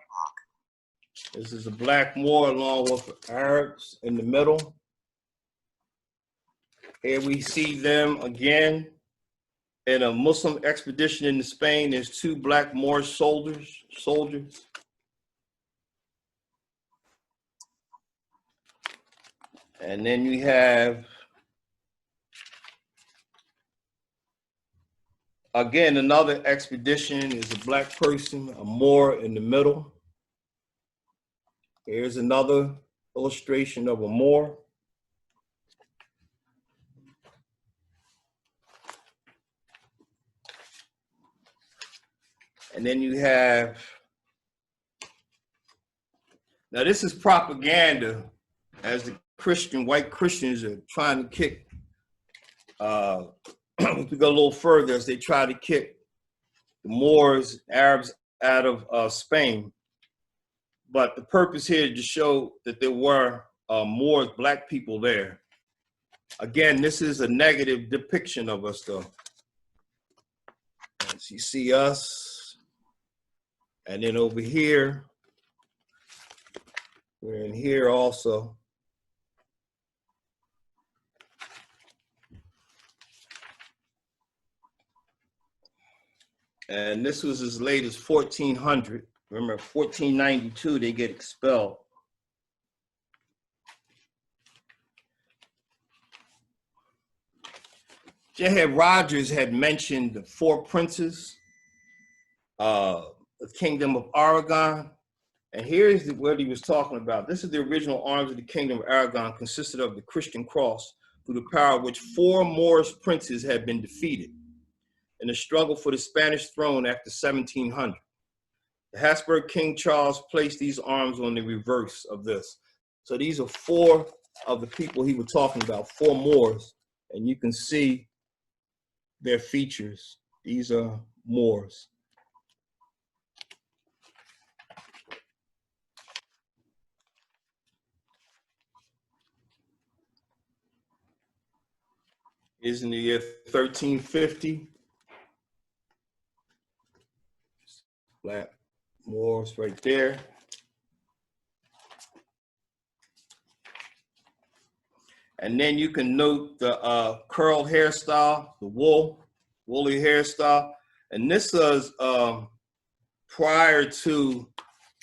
This is a black Moor along with Arabs in the middle. Here we see them again in a Muslim expedition into Spain. There's two black Moorish soldiers. And then you have, again, another expedition is a black person, a Moor in the middle. Here's another illustration of a Moor. And then you have, now this is propaganda as the white Christians are trying to kick, if we go a little further, as they try to kick the Moors, Arabs out of Spain. But the purpose here is to show that there were Moors, black people there. Again, this is a negative depiction of us though. As you see us, and then over here, we're in here also. And this was as late as 1400. Remember, 1492, they get expelled. J. Rogers had mentioned the four princes, the kingdom of Aragon. And here's what he was talking about. This is the original arms of the kingdom of Aragon, consisted of the Christian cross, through the power of which four Moorish princes had been defeated in the struggle for the Spanish throne after 1700. The Habsburg King Charles placed these arms on the reverse of this. So these are four of the people he was talking about, four Moors, and you can see their features. These are Moors. Is in the year 1350. Black Moors right there. And then you can note the curled hairstyle, the woolly hairstyle. And this was prior to,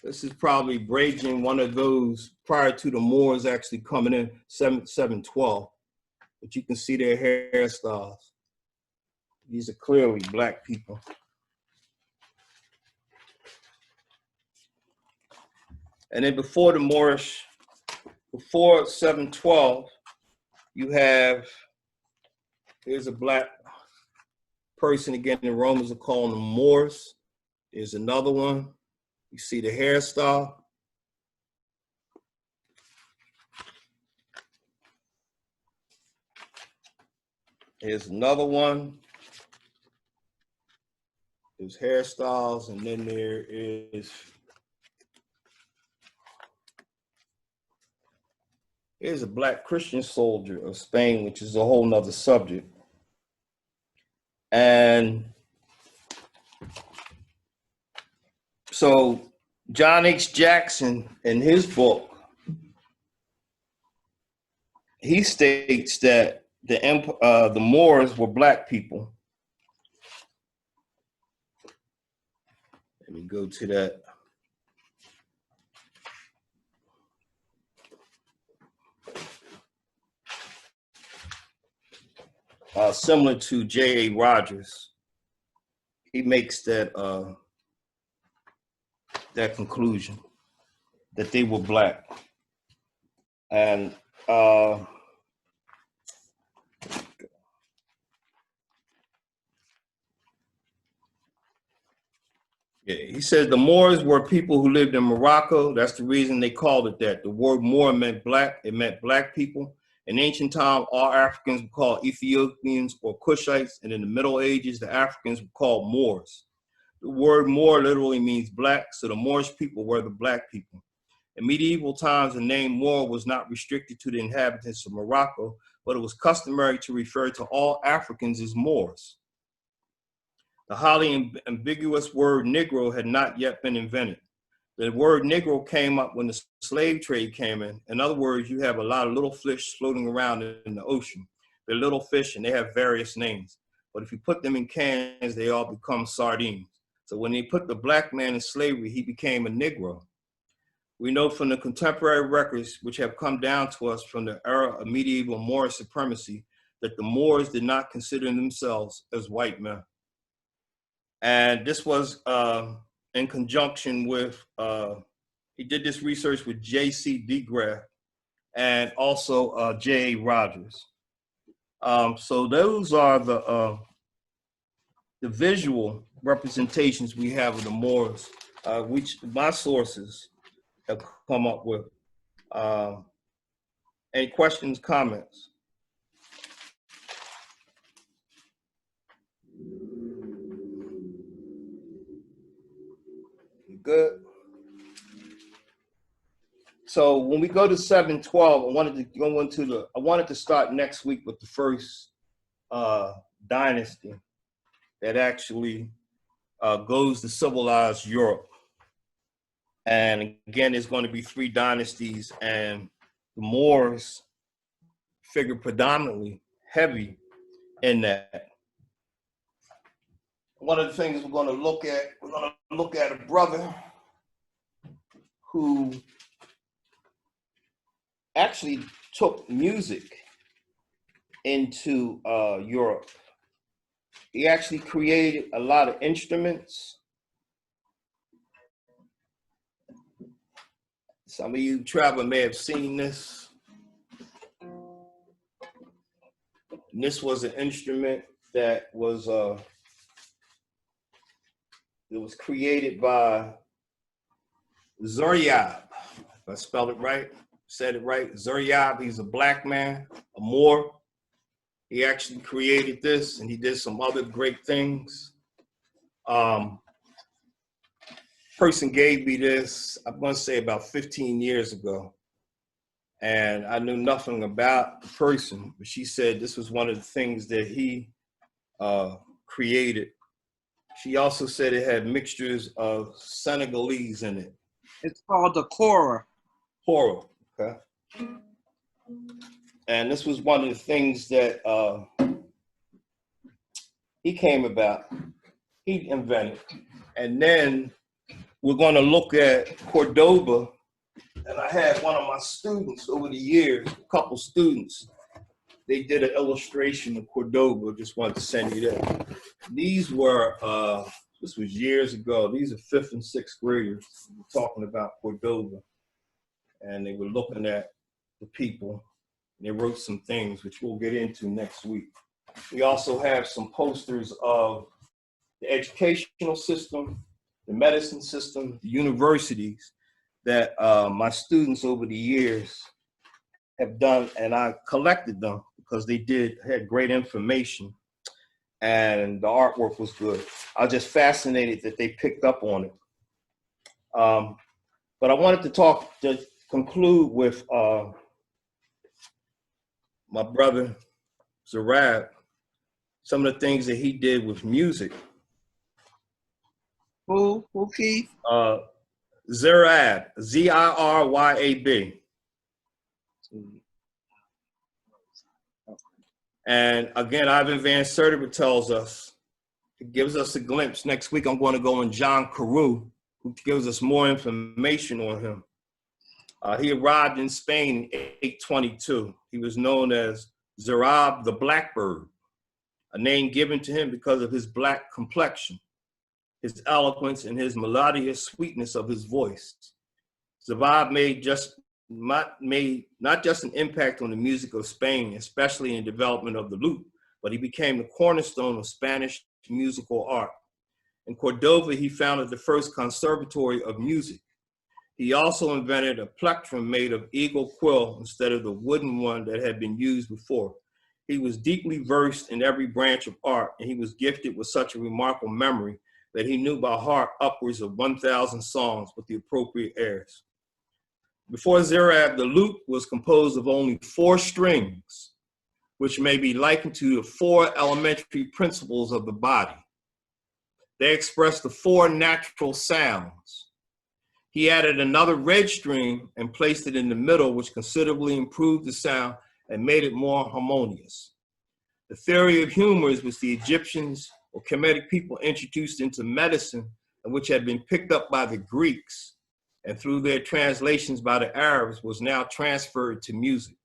this is probably Brajan, one of those prior to the Moors actually coming in, 712. But you can see their hairstyles. These are clearly black people. And then before the Moorish, before 712, you have, here's a black person again, the Romans are calling them Moors. There's another one. You see the hairstyle. Here's another one. There's hairstyles, and then there is, here's a black Christian soldier of Spain, which is a whole nother subject. And so John H. Jackson, in his book, he states that the Moors were black people. Let me go to that. Similar to J.A. Rogers, he makes that that conclusion that they were black. And yeah, he says the Moors were people who lived in Morocco. That's the reason they called it that. The word Moor meant black. It meant black people. In ancient time, all Africans were called Ethiopians or Cushites, and in the Middle Ages, the Africans were called Moors. The word Moor literally means black, so the Moorish people were the black people. In medieval times, the name Moor was not restricted to the inhabitants of Morocco, but it was customary to refer to all Africans as Moors. The highly ambiguous word Negro had not yet been invented. The word Negro came up when the slave trade came in. In other words, you have a lot of little fish floating around in the ocean. They're little fish and they have various names. But if you put them in cans, they all become sardines. So when they put the black man in slavery, he became a Negro. We know from the contemporary records, which have come down to us from the era of medieval Moorish supremacy, that the Moors did not consider themselves as white men. And this was in conjunction with, he did this research with J.C. DeGraff and also J.A. Rogers. So those are the visual representations we have of the Moors, which my sources have come up with. Any questions, comments? Good. So when we go to 712, I wanted to start next week with the first dynasty that actually goes to civilized Europe. And again, there's going to be 3 dynasties, and the Moors figure predominantly heavy in that. One of the things we're going to look at a brother who actually took music into Europe. He actually created a lot of instruments. Some of you travelers may have seen this. And this was an instrument that was created by Zuryab, if I spelled it right, said it right. Zuryab, he's a black man, a Moor. He actually created this, and he did some other great things. Person gave me this, I'm gonna say about 15 years ago. And I knew nothing about the person, but she said this was one of the things that he created. She also said it had mixtures of Senegalese in it. It's called the Cora. Horror, okay? And this was one of the things that he came about, he invented. And then we're gonna look at Cordoba. And I had one of my students over the years, a couple students, they did an illustration of Cordoba. Just wanted to send you that. These were, this was years ago. These are 5th and 6th graders talking about Cordoba. And they were looking at the people. And they wrote some things, which we'll get into next week. We also have some posters of the educational system, the medicine system, the universities that my students over the years have done, and I collected them because they had great information and the artwork was good. I was just fascinated that they picked up on it. But I wanted to conclude with my brother Zarab, some of the things that he did with music. Who Keith? Zarab, Ziryab. And again, Ivan Van Sertima tells us, it gives us a glimpse. Next week, I'm going to go on John Carew, who gives us more information on him. He arrived in Spain in 822. He was known as Zarab the Blackbird, a name given to him because of his black complexion, his eloquence, and his melodious sweetness of his voice. Zarab made not just an impact on the music of Spain, especially in the development of the lute, but he became the cornerstone of Spanish musical art. In Cordoba, he founded the first conservatory of music. He also invented a plectrum made of eagle quill instead of the wooden one that had been used before. He was deeply versed in every branch of art, and he was gifted with such a remarkable memory that he knew by heart upwards of 1,000 songs with the appropriate airs. Before Zarab, the lute was composed of only 4 strings, which may be likened to the 4 elementary principles of the body. they expressed the 4 natural sounds. He added another red string and placed it in the middle, which considerably improved the sound and made it more harmonious. The theory of humors, which the Egyptians or Kemetic people introduced into medicine and which had been picked up by the Greeks and through their translations by the Arabs, was now transferred to music.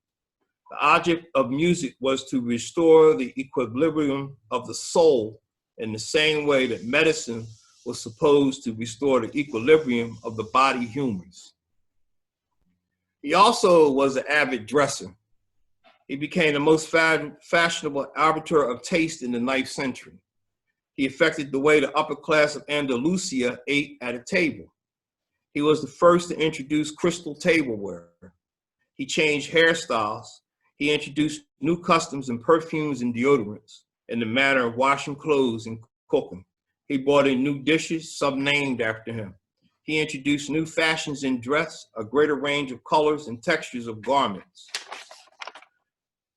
The object of music was to restore the equilibrium of the soul in the same way that medicine was supposed to restore the equilibrium of the body humors. He also was an avid dresser. He became the most fashionable arbiter of taste in the 9th century. He affected the way the upper class of Andalusia ate at a table. He was the first to introduce crystal tableware. He changed hairstyles. He introduced new customs in perfumes and deodorants, in the manner of washing clothes and cooking. He brought in new dishes, some named after him. He introduced new fashions in dress, a greater range of colors and textures of garments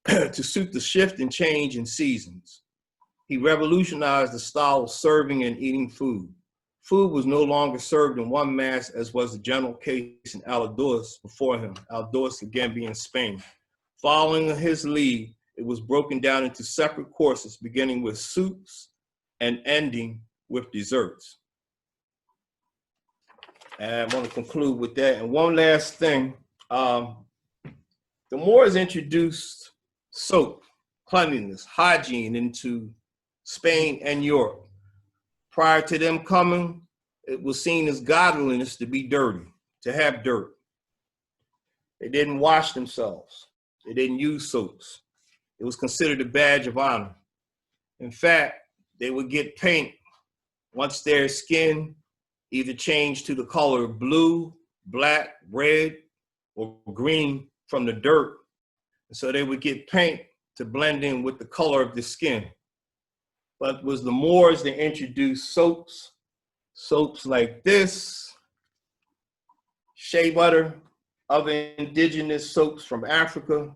to suit the shift and change in seasons. He revolutionized the style of serving and eating food. Food was no longer served in one mass, as was the general case in Al-Andalus before him, Al-Andalus again being Spain. Following his lead, it was broken down into separate courses, beginning with soups and ending with desserts. And I want to conclude with that. And one last thing, the Moors introduced soap, cleanliness, hygiene into Spain and Europe. Prior to them coming, it was seen as godliness to be dirty, to have dirt. They didn't wash themselves. They didn't use soaps. It was considered a badge of honor. In fact, they would get paint once their skin either changed to the color blue, black, red, or green from the dirt. And so they would get paint to blend in with the color of the skin. But it was the Moors that introduced soaps like this, shea butter, other indigenous soaps from Africa.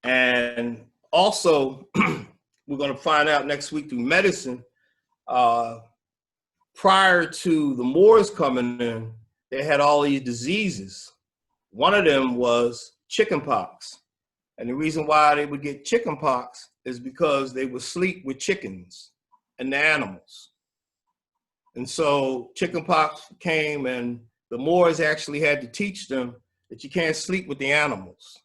And also, we're going to find out next week through medicine, prior to the Moors coming in, they had all these diseases. One of them was chickenpox. And the reason why they would get chickenpox is because they would sleep with chickens and the animals. And so chickenpox came, and the Moors actually had to teach them that you can't sleep with the animals.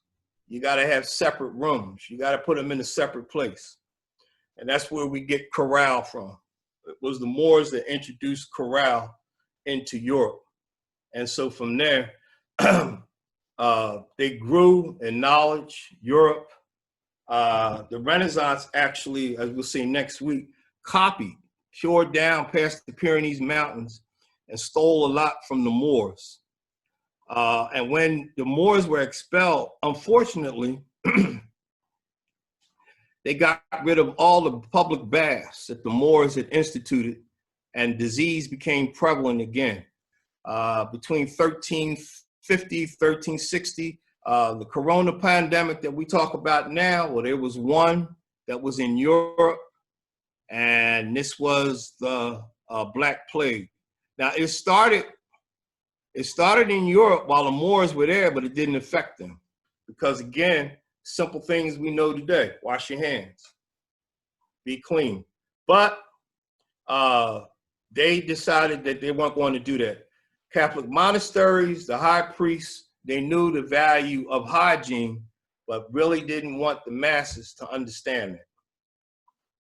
You got to have separate rooms. You got to put them in a separate place. And that's where we get corral from. It was the Moors that introduced corral into Europe. And so from there, they grew in knowledge. Europe, the Renaissance actually, as we'll see next week, copied, poured down past the Pyrenees Mountains and stole a lot from the Moors. And when the Moors were expelled, unfortunately, they got rid of all the public baths that the Moors had instituted, and disease became prevalent again. Between 1350, 1360, the corona pandemic that we talk about now, well, there was one that was in Europe, and this was the Black Plague. Now, it started in Europe while the Moors were there, but it didn't affect them. Because again, simple things we know today: wash your hands, be clean. But they decided that they weren't going to do that. Catholic monasteries, the high priests, they knew the value of hygiene, but really didn't want the masses to understand it.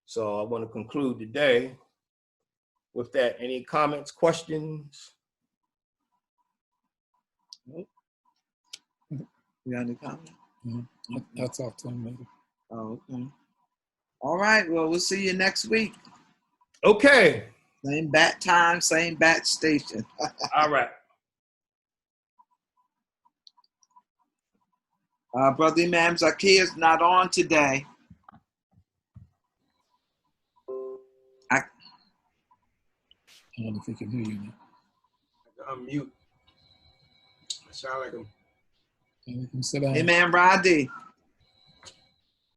So I want to conclude today with that. Any comments, questions? You got any comment? I'll talk to him later. Oh, okay. All right. Well, we'll see you next week. Okay. Same bat time, same bat station. All right. Brother Imam Zakir is not on today. I don't know if he can hear you now. Unmute. I sound like him. You can sit down. Imam Radi.